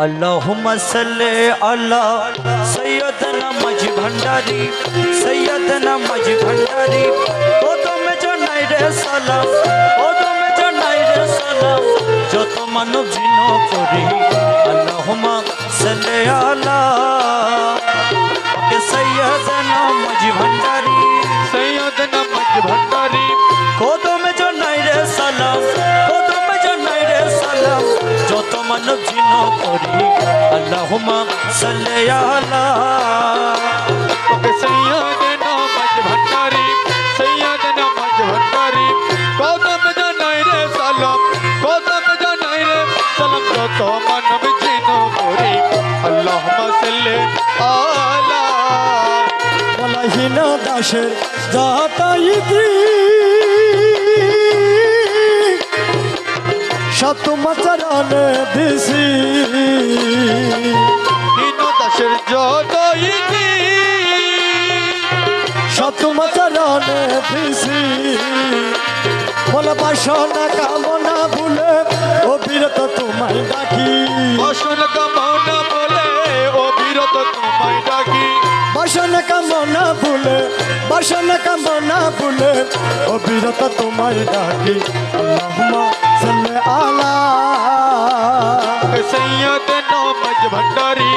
अल्लाहुम्मा सल्ले अला सैयदना मज भंडारी सैयदना मज भंडारी कदमे জানাই রে সালাম কদমে জানাই রে সালাম যত মানব জিন করি আল্লাহুম্মা সাল্লি আলা কে সৈয়দনা মজ ভंडारी सैयदना मज भंडारी কদমে জানাই রে সালাম কদমে জানাই রে সালাম যত মানব জিন করি আল্লাহুম্মা সাল্লি আলা सैयदना मज भंडारी सैयदना मज भंडारी कदम জানাই রে সালাম कदम জানাই রে সালাম যত মানব জিন করি আল্লাহুম্মা সাল্লি আলা বলাহীন দাসের যাতাইতি সতমাচরণে দিছি দীন দাসের যতইতি সতমাচরণে দিছি বলে বাসনা কামনা ভুলে অবিরত তোমায় ডাকি বাসন কামনা বলে অবিরত তোমায় ডাকি বাসনা কামনা ভুলে বাসনা কামনা ভুলে অবিরত তোমায় ডাকি আল্লাহুম্মা সাল্লি আলা सैयदना मज भंडारी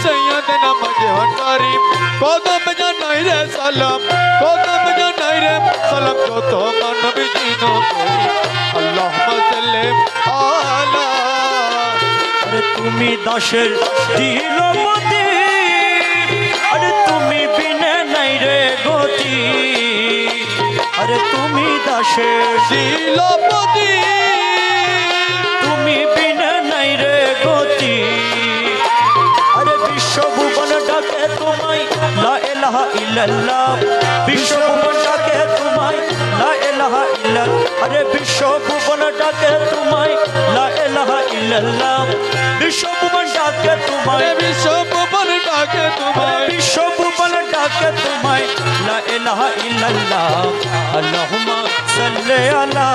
सैयदना मज भंडारी कदम জানাই রে সালাম कदम জানাই রে সালাম যত মানব জিন করি আল্লাহুম্মা সাল্লি আলা अरे তুমি দাসের দিলপতি अरे তুমি বিনে নাই রে গতি अरे তুমি দাসের শিলপতি তুমি বিনে নাই রে গতি अरे বিশ্বভুবন ডাকে তোমায় লা ইলাহা ইল্লাল্লাহ বিশ্বভুবন ডাকে তোমায় লা ইলাহা ইল্লাল্লাহ अरे বিশ্বভুবন ডাকে তোমায় লা ইলাহা ইল্লাল্লাহ বিশ্বভুবন ডাকে তোমায় বিশ্বভুবন ডাকে তোমায় বিশ্বভুবন ডাকে তোমায় লা ইলাহা ইল্লাল্লাহ আল্লাহুম্মা সাল্লি আলা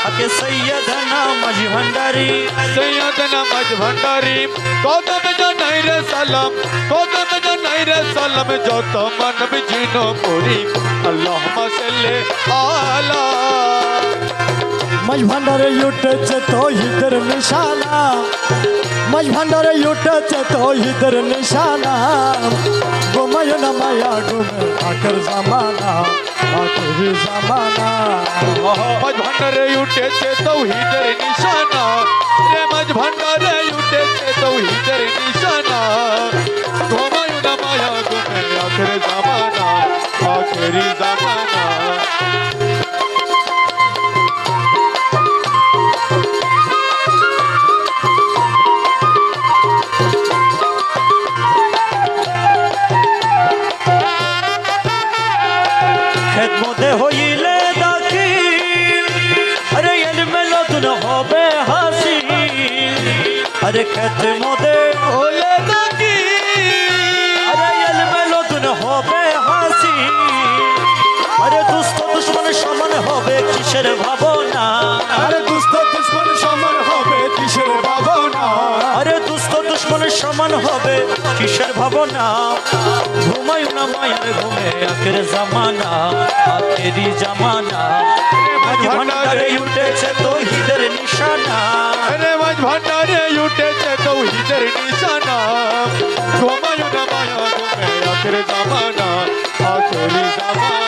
আকে সৈয়দনা মজ ভंडारी सैयदना मज भंडारी कदम জানাই রে সালাম कदम জানাই রে সালাম যত মানব জিন করি আল্লাহুম্মা সাল্লি আলা मज भंडारे उठेছে তৌহিদের নিশানা मज भंडारे उठेছে তৌহিদের নিশানা গোমায় না মায়া গোমে আখর জামানা আখরি জামানা मज भंडारे उठेছে তৌহিদের নিশানা রে মজ ভंडारे উঠেছে তৌহিদের নিশানা ঘুমায় না মায়া গুমে আখের জামানা আখেরি জামানা খেদমতে হইলে দাখিল আরে ইলমে লদুন হবে হাসিল আরে খেদমতে ওলে দাকি আরে ইলমে লদুন হবে হাসিল আরে দুষ্ট দুশ্মন সমান হবে কিসের ভাবনা আরে দুষ্ট দুশ্মন সমান হবে কিসের ভাবনা আরে দুষ্ট দুশ্মন সমান হবে কিসের ভাবনা ঘুমায় না মায়ের ঘুমে আখের জামানা আখেরি জামানা আজ ভান্ডারে উঠেছে তৌহিদের নিশানা রে মজ ভंडारे উঠেছে তৌহিদের নিশানা ঘুমায় না মায়া গুমে আখের জামানা আখেরি জামানা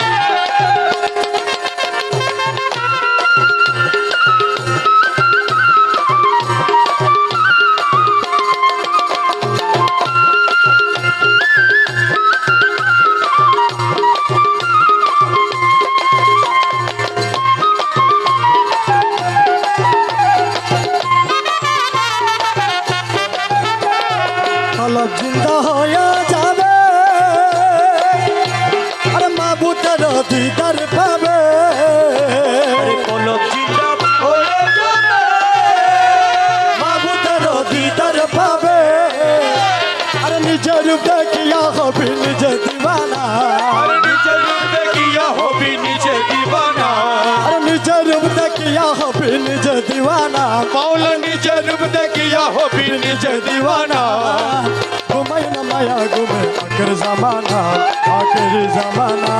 অলপ জিন্দা হয়ে যাবে আরে মাবুতের দিদার পাবে আরে কলব জিন্দা হয়ে যাবে মাবুতের দিদার পাবে আরে নিজের রূপ দেখিয়া হবি নিজে দিবানা আরে নিজের রূপ দেখিয়া হবি নিজে দিবানা আরে নিজের রূপ দেখিয়া হবি নিজে দিবানা मौला नीचे रूप देखी किया हो भी निजे दीवाना घुमाई न माया घुमे आखिर जमाना आखिरी जमाना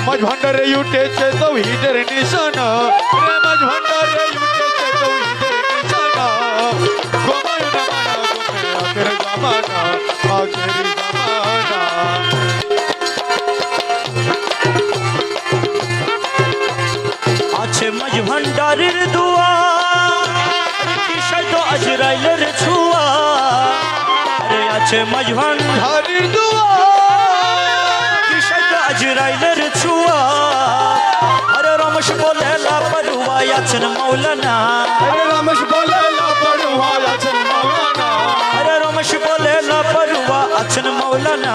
मज भंडारे युटेचे तो हिदर निशाना रे मज भंडारे युटेचे तो हिदर निशाना घुमाई न माया घुमे आखिर जमाना आखिरी जमाना আছে মাঝ ভান্ডারের দুয়া বিষয় তো আজরাইলের ছুয়া আরে আছে মাঝ ভান্ডার हरी दुआ বিষয় তো আজরাইলের ছুয়া আরে রমেশ বলে লাপরুয়া আছেন মৌলানা अरे रमेश बोले ला पड़ुआ याचन मौलाना আরে রমেশ বলে লাপরুয়া আছেন মৌলানা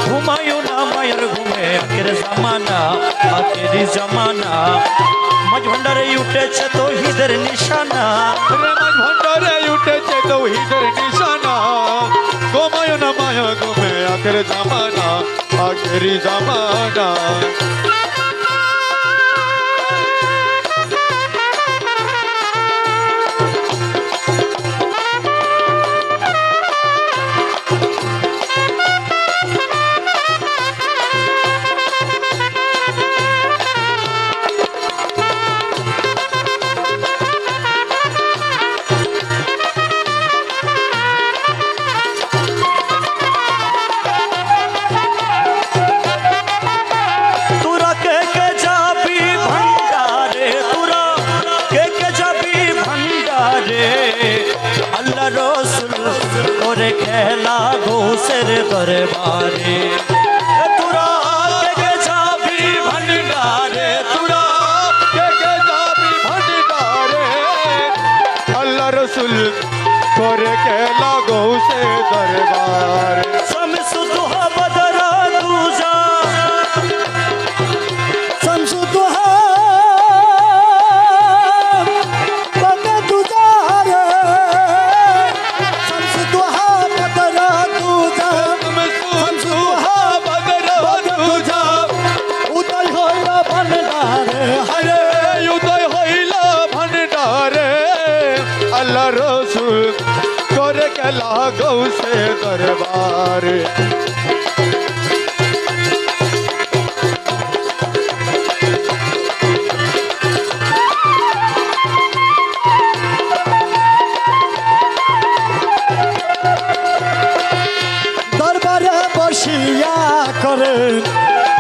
ঘুমায়ু না মায়ের ঘুমে আখের জামানা আখেরি জামানা মাঝ ভান্ডারে উঠেছে তো হিদের নিশানা रे मज भंडारे युटेचे तो हिदर निशाना घुमायो न माया घुमे आखिर जमाना आखिरी जमाना তোরা কে যাবি ভান্ডারে তোরা কে যাবি ভান্ডারে আল্লাহ রসুল করে খেলা ঘোষের দরবারে তোরা কে যাবি ভান্ডারে তোরা के जाबी भंडारे अल्लाह रसूल करे के लागो से दरबार शम्स दुहा बदरा दूजा शम्स दुहा बदरा दूजा रे शम्स दुहा बदरा दूजा शम्स दुहा बदरा दूजा उदय होइला भंडारे हरे उदय होइला भंडारे अल्लाह रसूल करे के लागो से दरबार দরবারে বসিয়া করে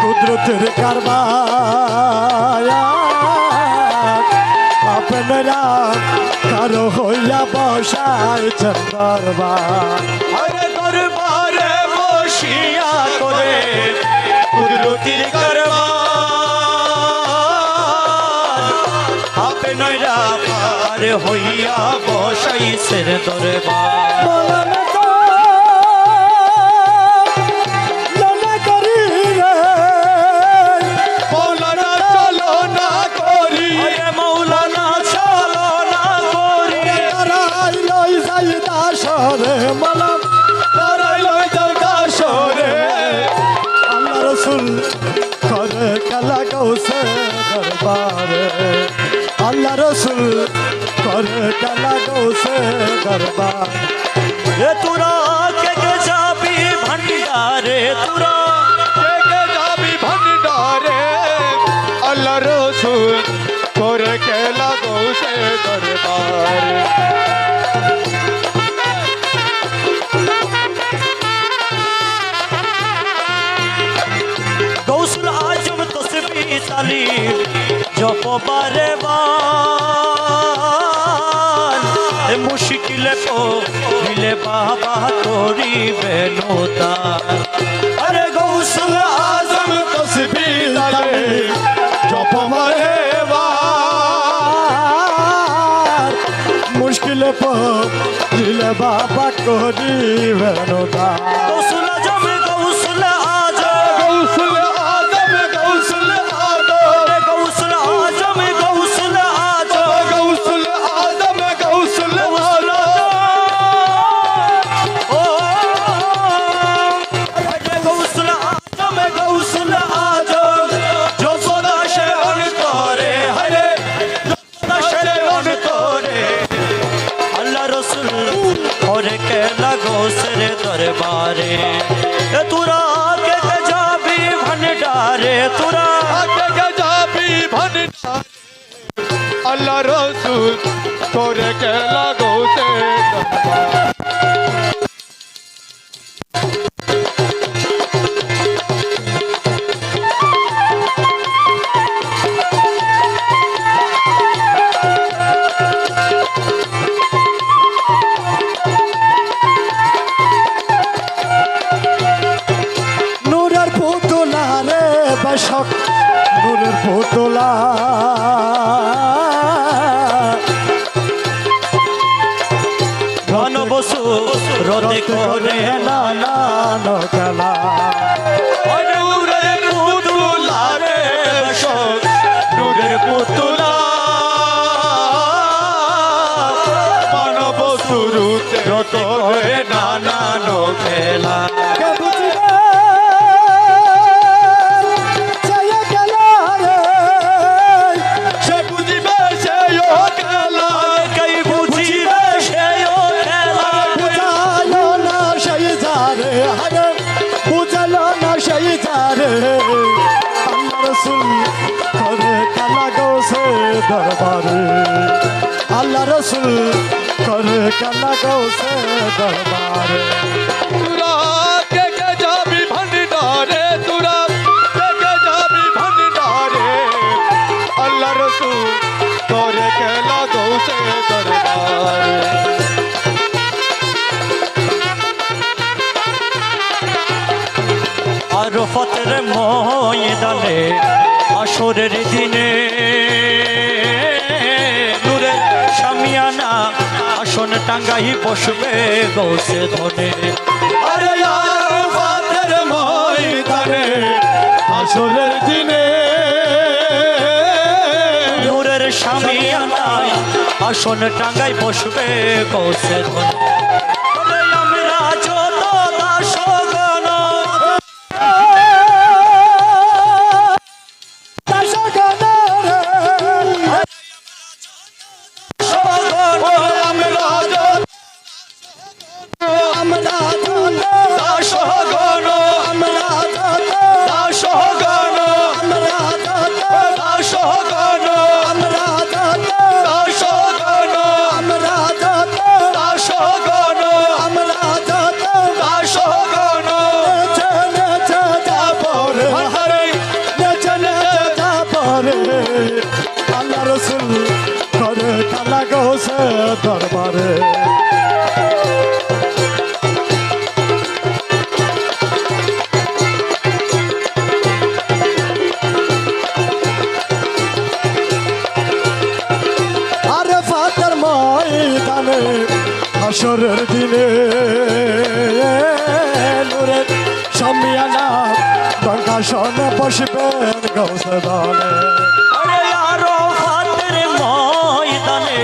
কুদরতের কারবার আপনারা কারো হইয়া বসাইছেন দরবার আরে দরবারে বসিয়া করে কুদরতির কারবার আপে নয়রা পার হইয়া বসাইছেন দরবার মৌলানা গো, লনা করি রে মৌলানা চলো না করি আরে মৌলানা চলো না করি তারাই লই যাই দাসরে মলম তারাই লই যাও দাসরে আল্লাহ রসুল করে খেলা গৌসে দরবারে আল্লাহ রসুল করে খেলা গৌসে দরবার রে তোরা কে যাবি ভান্ডারে তোরা के जाबी भंडारे अल्लाह रसूल करे के लागो से दरबार গৌসুল আজম তসবি তালিম জপ বারে বার মুশকিলে কো মিলে বাবা তোরি বেনোদার আরে গৌসুল আজম तस्बी लाले जप मारे আর মুশকিল দিলে বাবা করিবে নোদা গৌসুল আজম গৌসুল আজম गौसुल आदम गौसुल आदम আরে গৌসুল আজম গৌসুল আজম गौसुल आदम गौसुल आदम ও আরে গৌসুল আজম গৌসুল আজম जो सदा शरण करे हरे जो सदा शरण करे अल्लाह रसूल রসুল করে খেলা গোসরে দরবারে তোরা কে যাবি ভান্ডারে তোরা আগে যাবি ভান্ডারে আল্লাহ রসুল করে খেলা গোসে নূরের পুতুলা রে বাসক নূরের পুতুলা ঘন বসু রোদে করে নানান খেলা নূরের পুতুলা রে বসক নূরের পুতুলা মানব শুরুতে রোদে করে নানান খেলা কে বুঝিবে চাইয়া খেলা রে সে বুঝিবে সে খেলা কই বুঝিবে সেও খেলা বুঝালো না সেই যারে হরে বুঝালো না সেই যারে আল্লাহ রসুল করে খেলা গোসে দরবারে আল্লাহ রসুল করে খেলা গোসে দরবারে তুরা কে যাবি ভান্ডারে তুরা কে যাবি ভান্ডারে আল্লাহ রসুল করে খেলা গোসে দরবারে আরফতের ময়দানে আসরের দিনে নূরের শামিয়ানা আসন টাঙ্গাই বসবে গৌসে ধনে আরে আরফাতের ময়দানে আসরের দিনে নূরের শামিয়ানায় আসন টাঙ্গাই বসবে গৌসে ধনে ওরে আমরা যত দাসগণ দাসগণ দাসগণ দাসগণ দাসগণ দাসগণ দাসগণ আল্লাহ রসুল করে খেলা গোসে দরবারে আরে ফাতের ময়দানে হাসরের দিনে নূরের শামিয়ানা দরকাশনে বসবেন গৌসে দলে আরে আরফাতের ময়দানে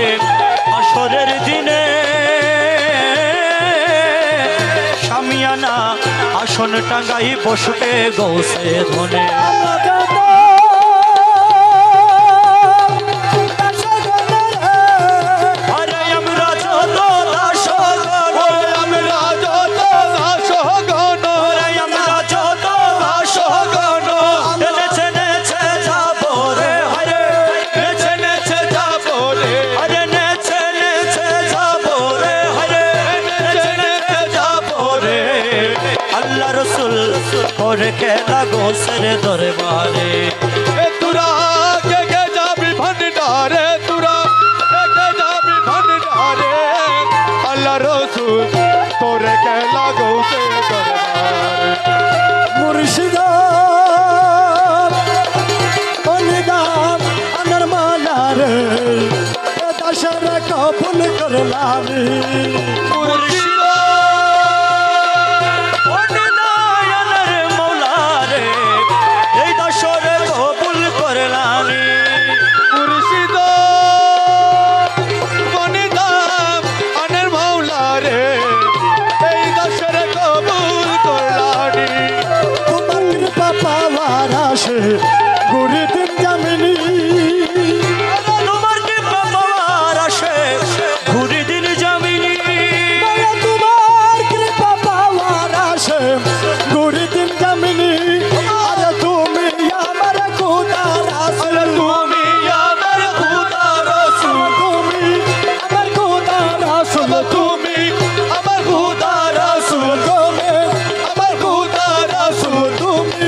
আসরের দিনে শামিয়ানা আসন টাঙ্গাই বসবে গৌসে ধনে আরে আমরা যত দাসগণ আমরা যত দাসগণ আরে আমরা যত দাসগণ নেচে নেচে যাবো রে হরে নেচে নেচে যাবো রে আরে নেচে নেচে যাবো রে হরে নেচে নেচে যাবো রে আল্লাহ রসুল করে খেলা গোসের দরবারে তুরা কে যাবি ভান্ডারে তুরা কে যাবি ভান্ডারে আল্লাহ রসুল তোরে খেলা গোসে দরবারে মুর্শিদ অনিদান আনার মালারে দাসর কবুল করলামি মুর্শিদ অনিদানের মৌলা রে এই দশরে কবুল করলানি মুর্শিদ বনিদাম আনের মাওলা রে এই দশরে কবুল করলানি তোমার কৃপা পাওয়ার আসে গুরি দিন জামিনী তোমার কি বাবার আসে ঘুরি দিন জামিনী গো তুমি আমার খুদা রাসূল তুমি আমার খুদা রাসূল তুমি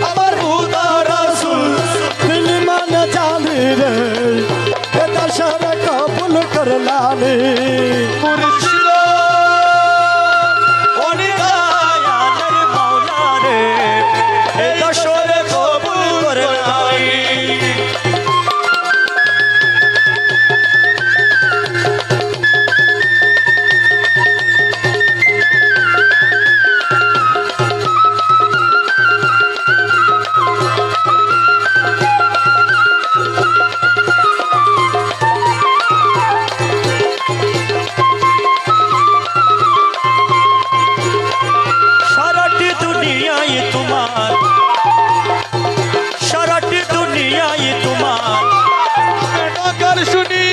আমার খুদা রাসূল দিল মানে জানি রে এটা সারা কবুল করলানি মুর্শিদ দয়ালের মাওলা রে এ দশরে কবুল করে নাই সারাটি দুনিয়ায় তোমার সারাটি দুনিয়ায় তোমার ডাকার শুনি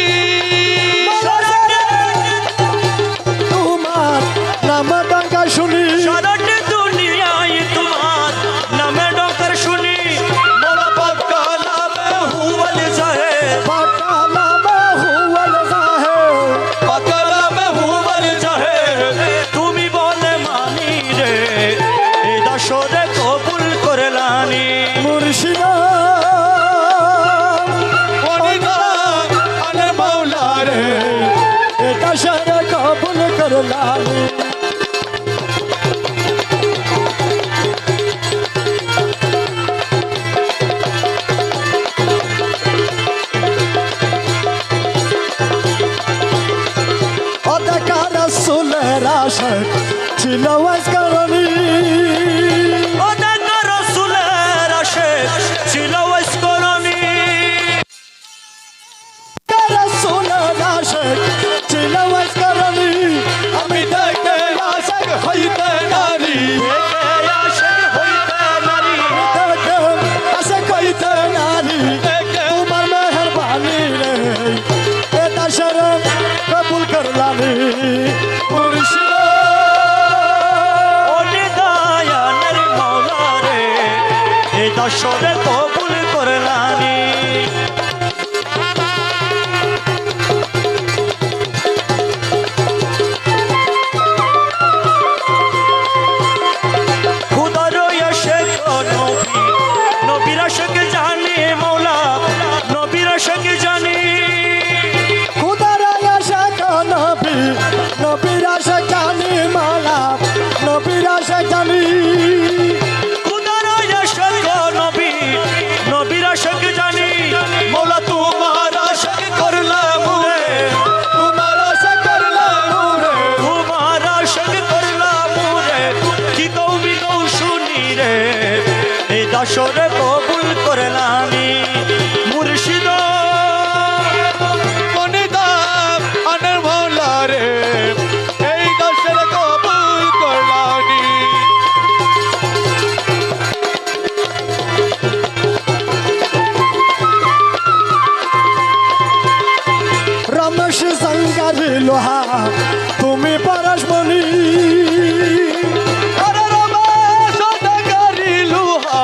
তোমার নাম ডাঙ্গা শুনি সারাটি দুনিয়ায় তোমার নামে ডকার শুনি মোরা পাকালামে হুয়াল জাহে পাকা নামে হুয়াল জাহে পাকালামে হুয়াল জাহে তুমি বলে মানি রে এ দশরে কবুল করলানি মুর্শিদা ওনিদা আনে মাওলা রে এটা সারা কবুল করলানি অদাকার রাসূলের আশিক ছিল ওয়াজকারণী ও দেখা রাসূলের আশিক ছিল ওয়াসকরণী রাসূলের আশিক ছিল ওয়াজকারণী আমি দেখতে আশক হইতে নারী দেখে আশিক হইতে নারী দেখে আশা কইতে নারী তোমার মেহরবানি রে এটা সারা কবুল করলানি মুর্শিদা ওরে দয়ালের মাওলা রে এ দশরে কবুল করলানি খুদার আশিক নবী নবীর আশিক জানি মাওলা নবীর আশিক জানি খুদার আশিক নবী নবীর আশিক জানি মাওলা নবীর আশিক জানি খুদার আশিক নবী নবীর আশিক জানি মৌলা তোমার আশক করলাম রে তোমার আশক করলাম রে তোমার আশিক করলাম রে কি কৌমি কৌ শুনি রে এই দশরে কবুল করলামি মুর্শিদ ওনিদা আনে মাওলা রে এই দশের কবুল করলানি রমেশ সঙ্গারি লোহা তুমি পরশমণি আরে রমেশ সদাগরি লুহা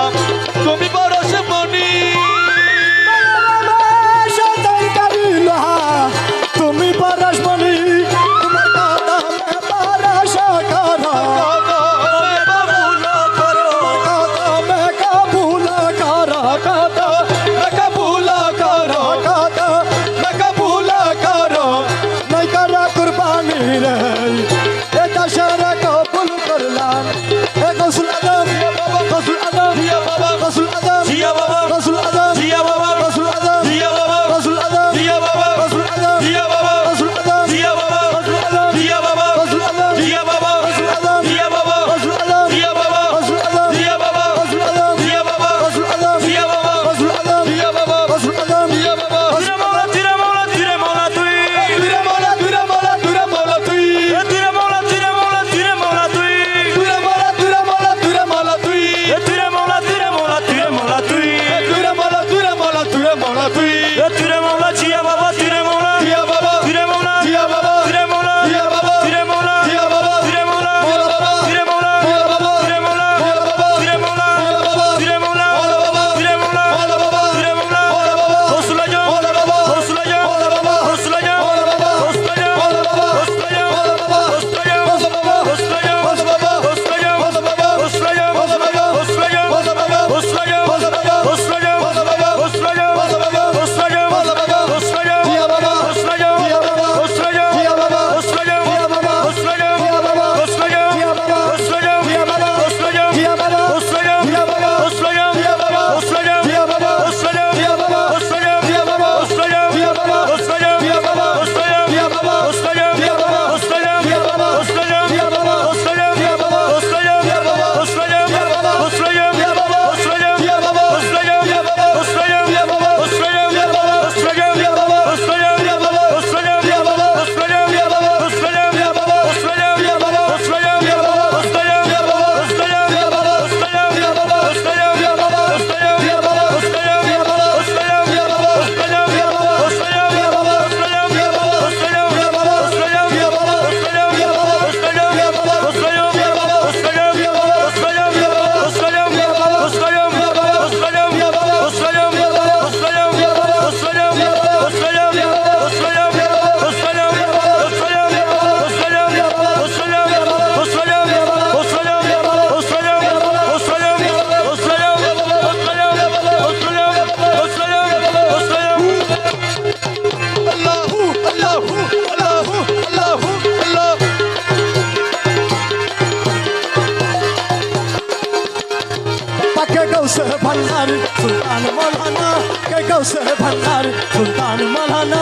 गौसे भंडारी सुल्तान मौलाना के गौसे भंडारी सुल्तान मौलाना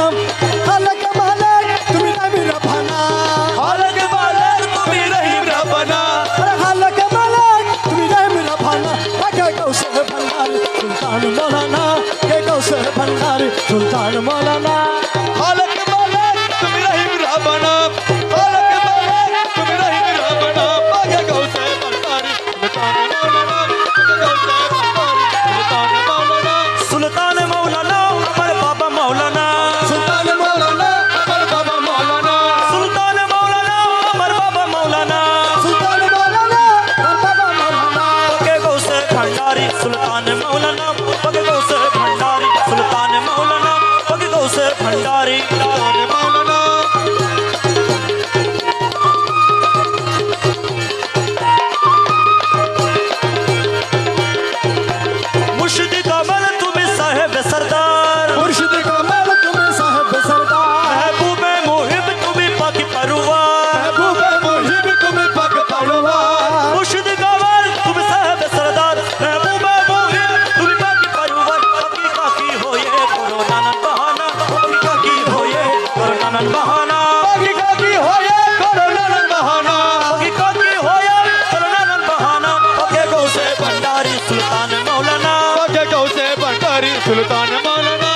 अलग मालिक तुम्हें नहीं रफाना हालक मालक तुम्ही रहीम रब्बाना अरे अलग मालिक तुम्हें नहीं रफाना के गौसे भंडारी सुल्तान मौलाना के गौसे भंडारी सुल्तान मौलाना हालक मालक तुम्ही रहीम रब्बाना हालक मालक तुम्ही रहीम रब्बाना बागे गौसे भंडारी सुल्तान मौलाना सुल्तान मौलाना अमर बाबा मौलाना सुल्तान मौलाना अमर बाबा मौलाना सुल्तान मौलाना अमर बाबा मौलाना सुल्तान मौलाना और बाबा मौलाना पके गौसे भंडारी सुल्तान मौलाना पके गौसे भंडारी सुल्तान मौलाना पके गौसे भंडारी सुल्तान मौलाना मुर्शिद कमल तुम्हें साहेब सरदार मुर्शिद कमल तुम्हें साहेब सरदार महबूब मुहिब तुम्हें पाकी परवार महबूब मुहिब तुम्हें पग पड़वार मुर्शिद कमल तुम्हें साहेब सरदार महबूब मुहिब तुम्हें पाकी परवार पकी काकी होए कोरोना नन बहाना पकी काकी होए कोरोना नन बहाना बागी काकी होए कोरोना न बहाना पकी काकी होए कोरोना नन बहाना पके गौसे भंडारी सुल्तान मौलाना बागे गौसे भंडारी सुल्तान मौलाना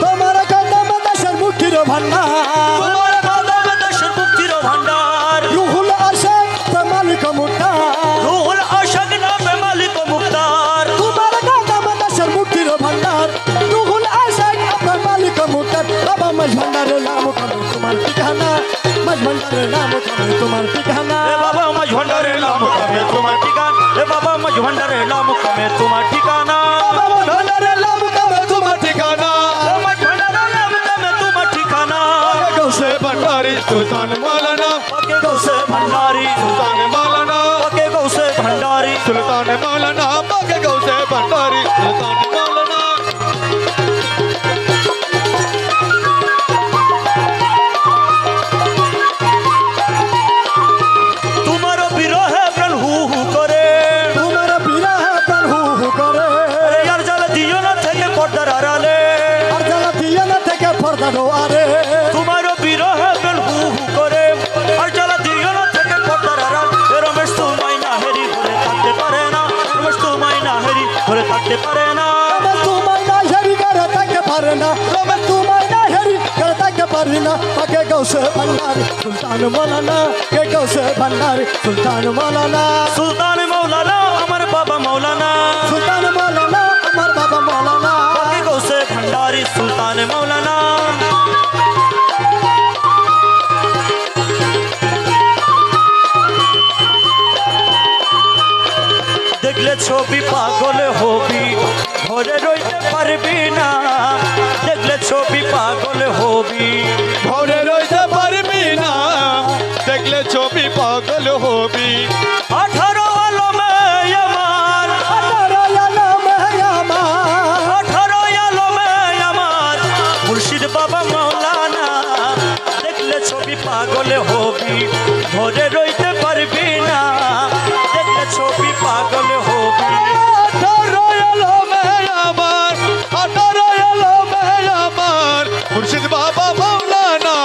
तुम्हारा कदम दशर मुक्ति रो भंडार तुम्हारे दादा में दशर मुक्ति रो भंडार रूहुल अरशद पे मालिक मुख्तार रूहुल आशक नाम है मालिक मुख्तार तुम्हारा कदम दशर मुक्ति रो भंडार रूहुल अरशद पे मालिक मुख्तार बाबा मज भंडार नाम कमे तुम्हार ठिकाना मज भंडार नाम कमे तुम्हार ठिकाना ए बाबा मज भंडारे लाम कमे तुम्हार ठिकाना ए बाबा मज भंडारे लाम कमे तुम्हार ठिकाना बाबा भंडार नाम कमे तुम्हारा ठिकाना ए मज भंडारे लाम कमे तुम्हार ठिकाना गौसे भंडारी सुल्तान मौलाना पके गौसे भंडारी सुल्तान मौलाना पके गौसे भंडारी सुल्तान मौलाना बागे गौसे भंडारी सुल्तान मौलाना तुम्हारो विरोह प्रण हु करे तुम्हारा पीरा है प्रभु करे अरे यार जल दियो ना থেকে পর্দার আড়ালে আর জ্বালা দিয়ে না থেকে পর্দা আরে তোমারও বিরহ প্রাণ হু হু করে আর জ্বালা দিও না থেকে পর্দার আড়াল এ রমেশ তোমায় না হেরি ঘরে থাকতে পারে না রমেশ তোমায় না হেরি ঘরে থাকতে পারে না রমেশ তোমায় না হেরি করে থাকতে পারে না রমেশ তোমায় না হেরি করে থাকতে পারে না তাকে গৌসে ভন্ডারি সুলতান মৌলানা কে গৌসে ভন্ডারি সুলতান মৌলানা সুলতান মৌলানা আমার বাবা মৌলানা সুলতান মৌলানা আমার বাবা মৌলানা বাকি গৌসে ভণ্ডারি সুলতান মৌলানা দেখলে ছবি পাগল হবি ঘরে রইতে পারবি না দেখলে ছবি পাগল হবি ঘরে রইতে পারবি না দেখলে ছবি পাগল হবি 18 আলমে আমার আল্লাহ আমার 18 আলমে আমার মুর্শিদ বাবা মৌলানা দেখলে ছবি পাগল হবি ঘরে রইতে পারবি না দেখলে ছবি পাগল হবি মুর্শিদ বাবা মৌলানা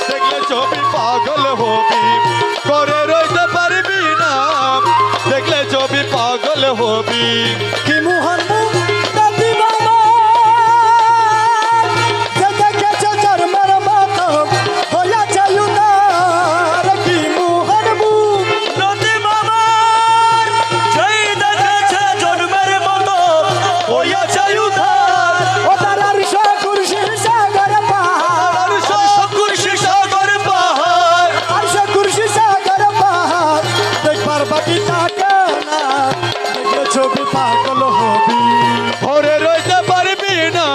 দেখলে ছবি পাগল হবি করে রইতে পারবি না দেখলে ছবি পাগল হবি কি মুহাম্মদ নবী বাবা যেটা কেছে চরমার মাতা হইয়া চায়ুদার কি মুহাম্মদ নদী বাবার যেই দেখেছে জন্মের মতো হইয়াছে উধার ও তারার কুরসি সাগর পাহাড় আর কুরশি সাগর পাহাড় আর কুরসি সাগর পাহাড় দেখবার বাকি থাকে না দেখলে ছবি পাগল হবি ঘরে রইতে পারবি না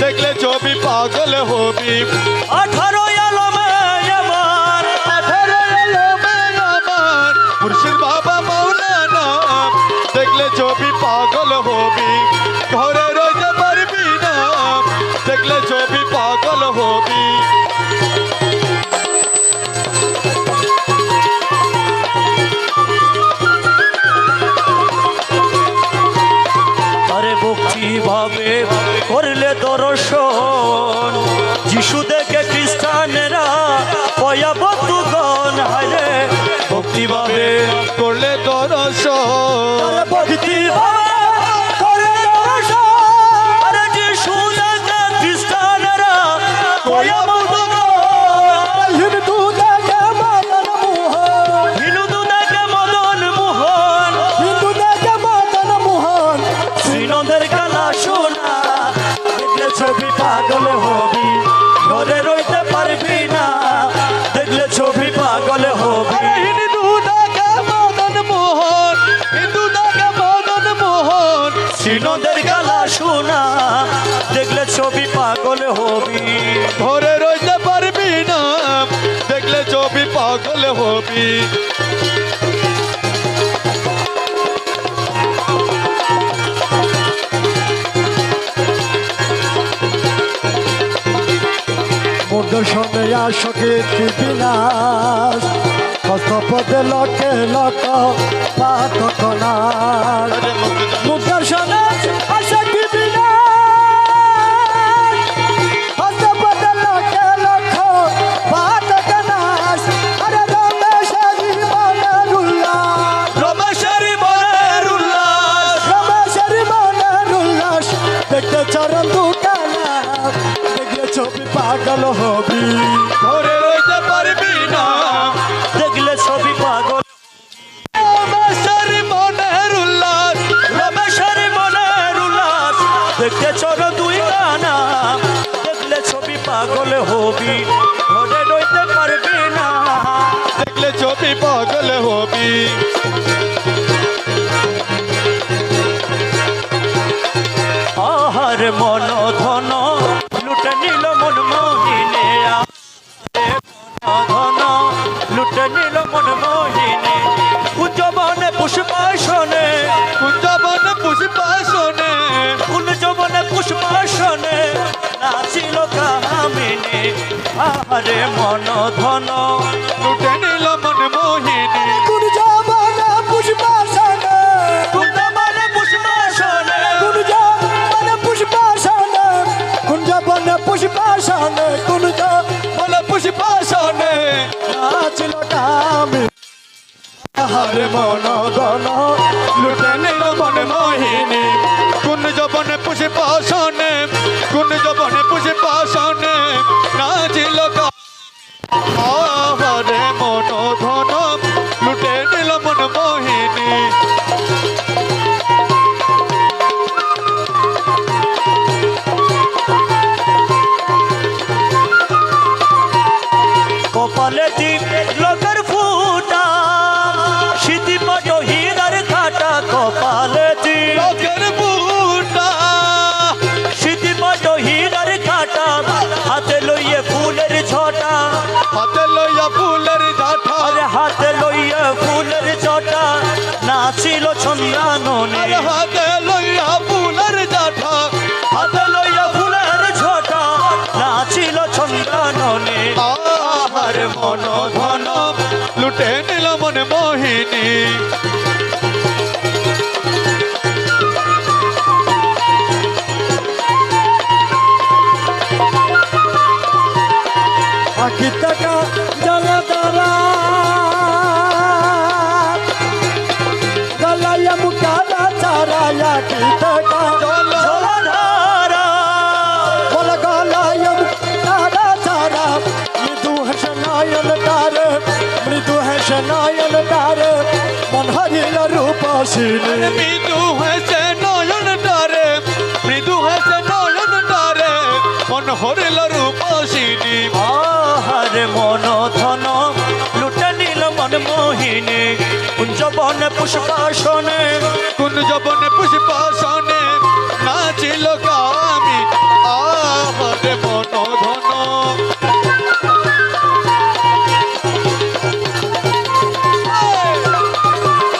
দেখলে ছবি পাগল হবি 18 আলমে আমার মুর্শিদ বাবা মৌলানা দেখলে ছবি পাগল হবি ঘরে রইতে পারবি না দেখলে ভাবে করলে দর্শন যিশু দেখে খ্রিস্টানেরা পয়াবতুগণ হায়রে ভক্তি ভাবে করলে দর্শন ভক্তি ভাবে করলে দর্শন আরে যিশু দেখে খ্রিস্টানেরা পয়াবতুগণ হিন্দু দেখে মদন মোহন হিন্দু দেখে মদন মোহন হিন্দু দেখে মদন মোহন শ্রীনন্দের খেলা শোনা দেখলে ছবি পাগল হবি ঘরে রইতে পারবি না দেখলে ছবি পাগল হবি হিন্দু দেখে মদন মোহন হিন্দু দেখে মদন মোহন শ্রীনন্দের খেলা শোনা দেখলে ছবি পাগল হবি ঘরে রইতে পারবি না দেখলে ছবি পাগল হবি দর্শনে আসকে বিনাশ হস্তপদে লকে লক পাতকনাশ দর্শনে আসকে বিনাশ হস্তপদে লকে লক পাতকনাশ আরে রমেশরি মনেরুল্লাস রমেশেরি মনের উল্লাস রমেশরি মনেরুল্লাস দেখতে চরণ দুকানা দেখলে ছবি পাগল হবি ঘরে রইতে পারবি না দেখলে ছবি পাগল রমেশের মনের উল্লাস রমেশেরি মনের উল্লাস দেখতে চর দুই গানা দেখলে ছবি পাগল হবি ঘরে রইতে পারবি না দেখলে ছবি পাগল হবি আহার মন ধন লুটে নিল মন মোহিনে ধন লুটে নিল মন মোহিনে কুঞ্জবনে পুষ্পাসনে কুঞ্জবন পুষ্পাসনে কুঞ্জবনে পুষ্পাসনে নাচিল কামিনী আহারে মন ধন লুটে নিল মন মোহিনী কুঞ্জবনে পুষ্পাসনে কুঞ্জবনে পুষ্পাসনে কুঞ্জবনে পুষ্পাসনে কুঞ্জবনে পুষ্পাসনে বলে পুষ্পাসনে নাচিল কামি হারে মন গণ লুটে নিল মন মোহিনী কুঞ্জবন পুষ্পাসনে কুঞ্জবন পুষ্পাসনে নাচিল হারে মন ধন লুটে নিল মন মোহিনী কপালে টিপ লোকের ফুটা স্মৃতি পট হীরার খাটা কপালে টিপ লোকের বুটা স্মৃতি পট হীরার খাটা হাতে লইয়ে ফুলের ঝটা হাতে লইয়া ফুলের ঝাঁটা আরে হাতে লইয়ে ফুলের ঝটা নাচিল ছন্দাননে আরে হাতে লইয়া ফুলের ঝাঁটা হাতে লইয়া ফুলের ঝটা নাচিল ছন্দাননে আহার মন ধন লুটে নিল মন মোহিনী আখি টাকা জলধারা গলায় মুকালা চারায় আখি টাকা জলধারা বল গলায় মুকালা চারা মৃদু হেস নয়ন তারে মৃদু হেস নয়ন তারে মন হরিল রূপসিনী মৃদু হেসে নয়ন ডারে মৃদু হেসে নয়ন ডারে মন হরিল রূপসিনী আহারে মন ধন লুটে নিল মন মোহিনী কুঞ্জবন পুষ্পাসনে কুঞ্জবন পুষ্পাসনে নাচিল কামি আহারে মন ধন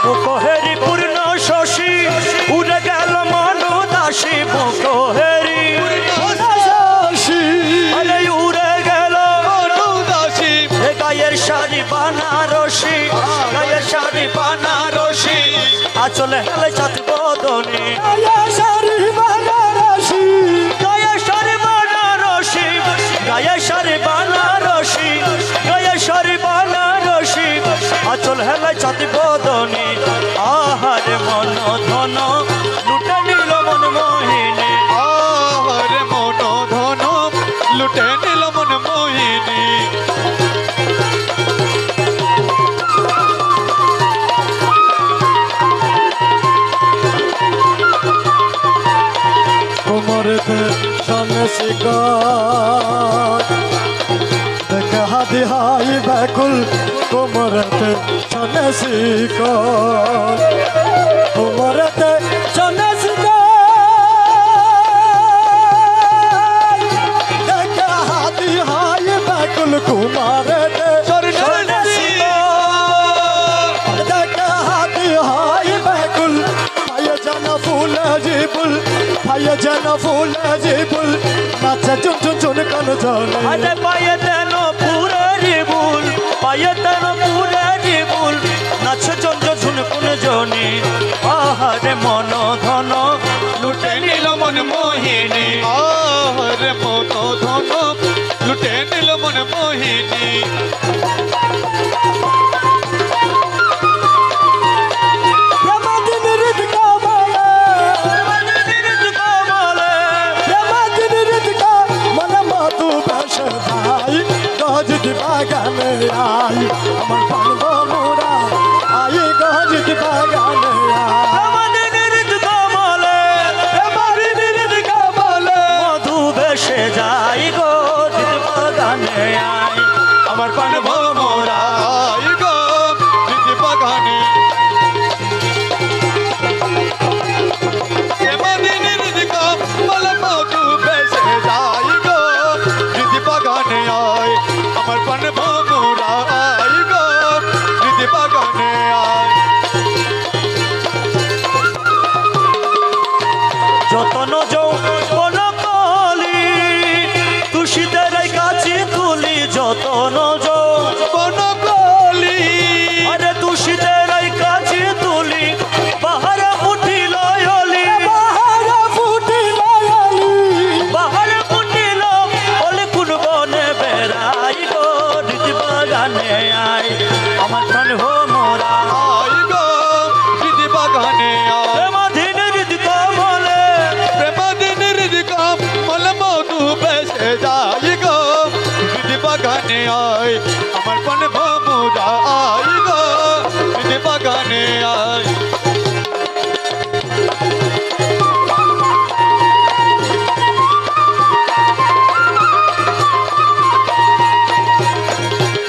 মুখহেরি পূর্ণ শশী উড়ে গেল মন দাসী মুখহেরি আরে উড়ে গেল দাসী এ গায়ের শাড়ি বানারসি গায়ের শাড়ি বানারসি আচলে হেলে চাঁদ বদনে সারি বানারা চাঁদ বদনে আহারে মন ধন লুটে নিল মন মোহিনী আহারে মন ধন লুটে নিল মন মোহিনী কোমরেতে সনে শিকার দেখে হাতি হাই ব্যাকুল কোমরেতে সনে শিকার কোমরেতে সনে শিকার দেখে হাতি হাই ব্যাকুল কুমারেতে সনে শিকার দেখে হাতি হাই ব্যাকুল ভাইয়া জানা ফুল জিবুল ভাইয়া জানা ফুল জিবুল নাচে চুন চুন চুন কান জানে আরে পায়ে তেন পুরে বুল পায়ে তেন পুরে বুল নাচ চন্দ্র ঝুনকুন জনি আহারে মন ধন লুটে নিল মন মোহিনী আহারে মন ধন লুটে নিল মন মোহিনী প্রেমাদিনী হৃদ কমলে প্রেমাদিনী হৃদ কমলে মধু বেশ ভাই গজদি বাগানে আই আমার পানব মোরা আই গজদি বাগানে মধু বেশে যাই গো বাগানে আই আমার পান মোরা আই গো দিদি বাগানে এমদিনের দিকা বল মধু বেশে যাই গো দিদি বাগানে আয় আমার পান মোরা আই গো দিদি বাগানে আয় যতন যৌবন কলি তুষিদের কাছে তুলি যতন কোন কলি আরে তুষিদের কাছে তুলি বাহারে উঠিল অলি বাহারা ফুটিল বাহারে উঠিল অলি কোন বনে বেড়াই গো দিদি বাগানে আই আমার প্রাণ হো মোরা আই গো দিদি বাগানে আয় মাধিনের কমলে প্রেমাদিনের দিকা বল মধু বেশে যাই গো দিদি বাগানে আয় আমার পান মোরা আই গো দিদি বাগানে আয়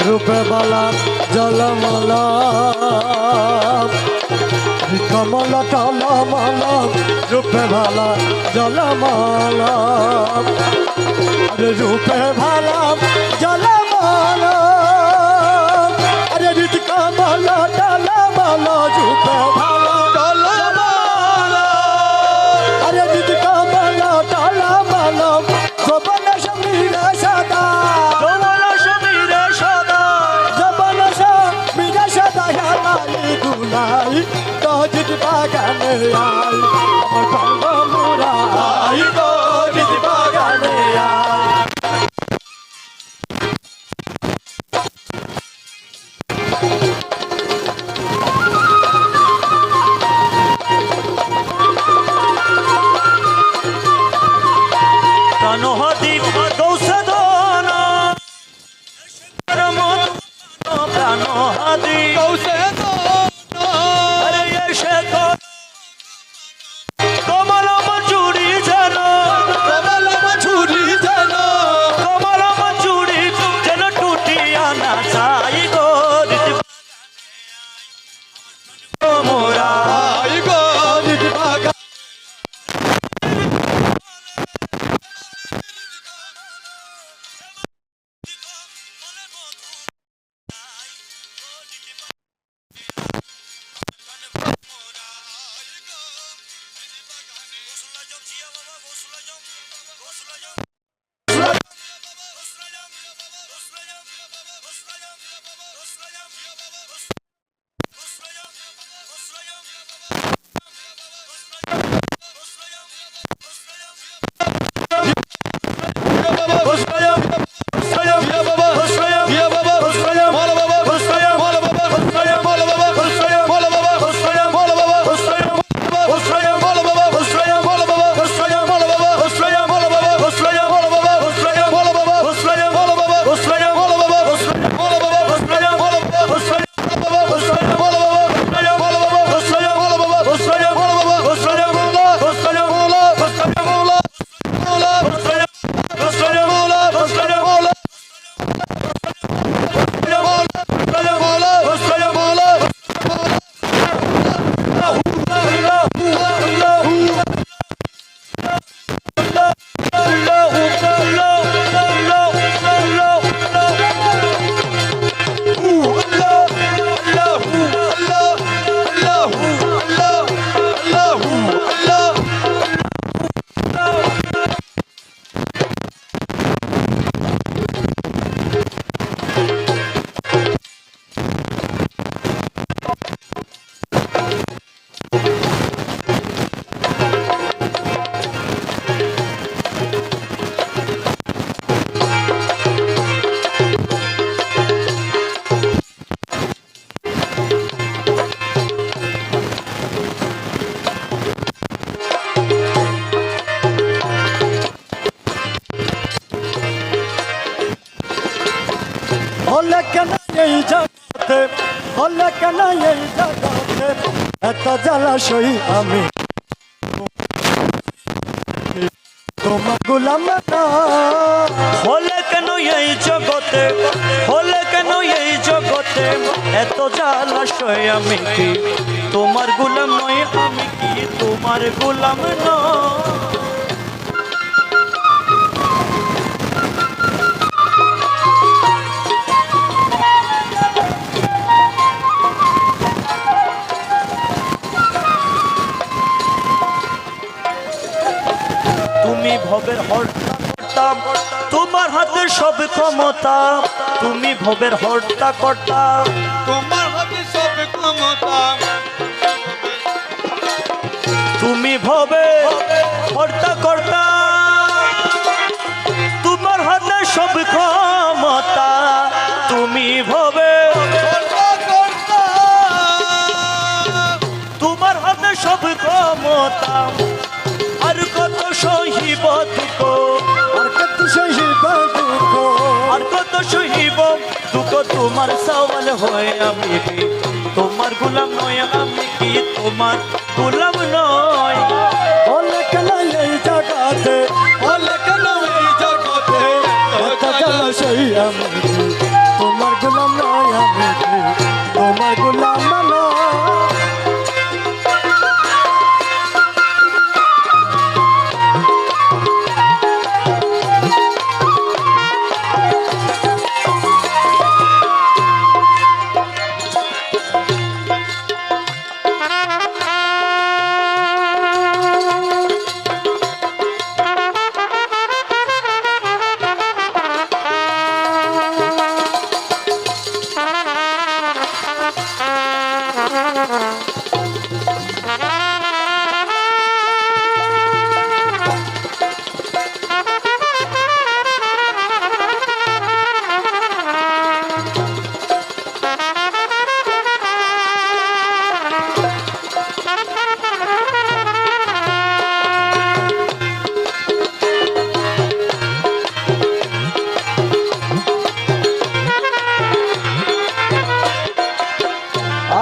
রূপে বালা জলমলা কমলা টলমলা রূপে ভালা জলমলা আরে রূপে ভালা জলমলা আরে রীত কমলা টলমলা রূপে ভালা টলমালা আরে রীত কমলা টলমলা সবন সমীর সদা যৌবন সমীরে সদা জবন সমীর সদা হেলাই দুলাই গজদ বাগানে আই আমার পানব মোরা আই গজদ বাগানে আই প্রাণহতি গৌসদনা প্রাণহতি কৌশে আরে এসে তো কমল মজুরি যেন জলাশয় আমি তোমার গোলাম না হলে কেন এই জগতে, হলে কেন এই জগতে এত জ্বালাশয়, আমি কি তোমার গোলাম নই, আমি কি তোমার গোলাম নই। তুমি ভবের হর্তা কর্তা, তোমার হাতে সব ক্ষমতা, তুমি ভবের হর্তা কর্তা, তোমার হাতে সব ক্ষমতা, তুমি ভবে হর্তা কর্তা, তোমার হাতে সব ক্ষমতা, তুমি ভবে তোমার হাতে সব ক্ষমতা, আর কত সহিব দুঃখ, আর কত সহিব দুঃখ, আর কত সহিব দুঃখ, তোমার সওয়াল হয় আমি কি তোমার গোলাম নয়, আমি কি তোমার গোলাম নয়। হলে কেন এই জগতে, হলে কেন এই জগতে এত জলাশয় আমি তোমার গোলাম নয়, আমি তোমার গোলাম নয়।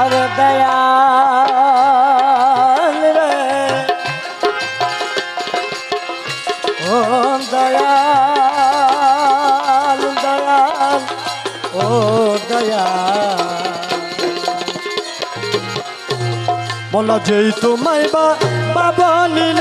আর দয়াল রে, ও দয়াল দয়াল, ও দয়াল, বলা যেই তোমায় বাবা নিল